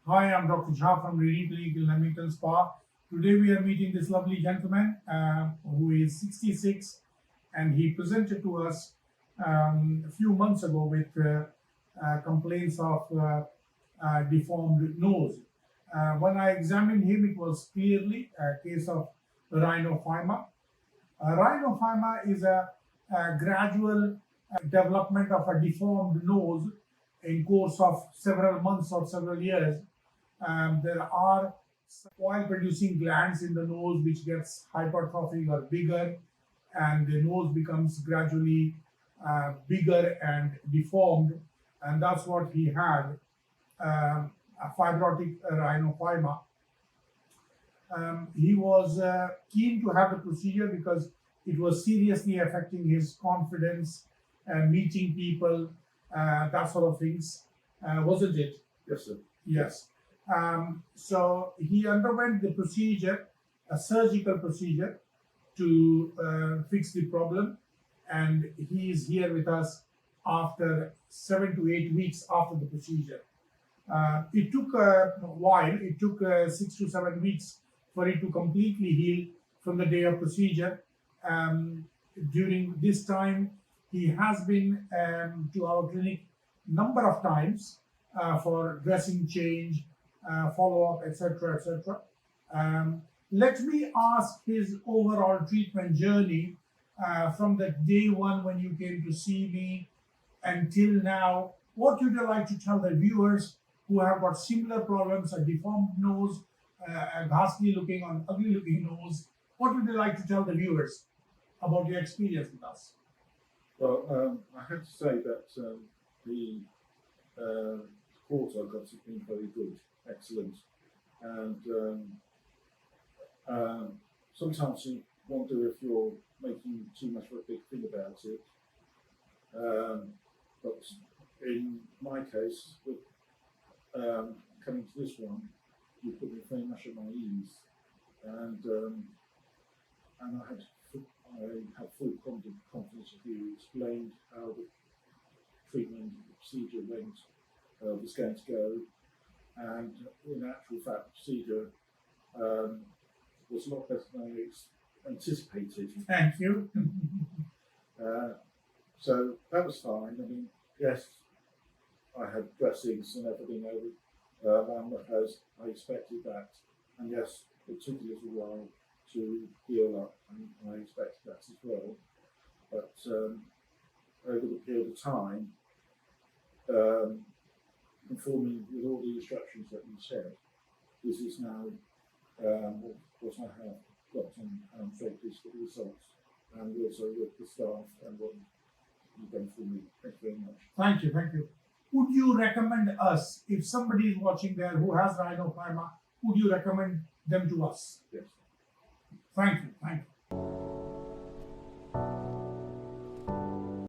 Hi, I'm Dr.Jha from Rhinophyma Leamington Spa. Today we are meeting this lovely gentleman who is 66, and he presented to us a few months ago with complaints of deformed nose. When I examined him, it was clearly a case of Rhinophyma. Rhinophyma is a gradual development of a deformed nose in course of several months or several years. There are oil-producing glands in the nose which gets hypertrophic or bigger, and the nose becomes gradually bigger and deformed, and that's what he had, a fibrotic rhinophyma. He was keen to have the procedure because it was seriously affecting his confidence, meeting people, that sort of things, wasn't it? Yes, sir. Yes. So he underwent the procedure, a surgical procedure, to fix the problem, and he is here with us after 7 to 8 weeks after the procedure. It took a while. It took 6 to 7 weeks for it to completely heal from the day of procedure. During this time, he has been to our clinic number of times for dressing change, follow-up, etc., etc. Let me ask his overall treatment journey from the day one when you came to see me until now. What would you like to tell the viewers who have got similar problems, a deformed nose, a ghastly looking or ugly looking nose? What would you like to tell the viewers about your experience with us? Well, I have to say that the support I got has been very good, excellent, and sometimes you wonder if you're making too much of a big thing about it. But in my case, with coming to this one, you put me very much at my ease, and I had full confidence of you. Explained how the treatment, the procedure was going to go, and in actual fact, the procedure was a lot better than I anticipated. Thank you. So that was fine. I mean, yes, I had dressings and everything around my face. I expected that, and yes, it took a little while to heal up, and I expected that as well. But over the period of time, conforming with all the instructions that you said, this is now what I have got, and I'm very pleased with the results, and also with the staff and what you've done for me. Thank you very much. Thank you. Thank you. Would you recommend us, if somebody is watching there who has rhinophyma, would you recommend them to us? Yes. Thank you. Thank you.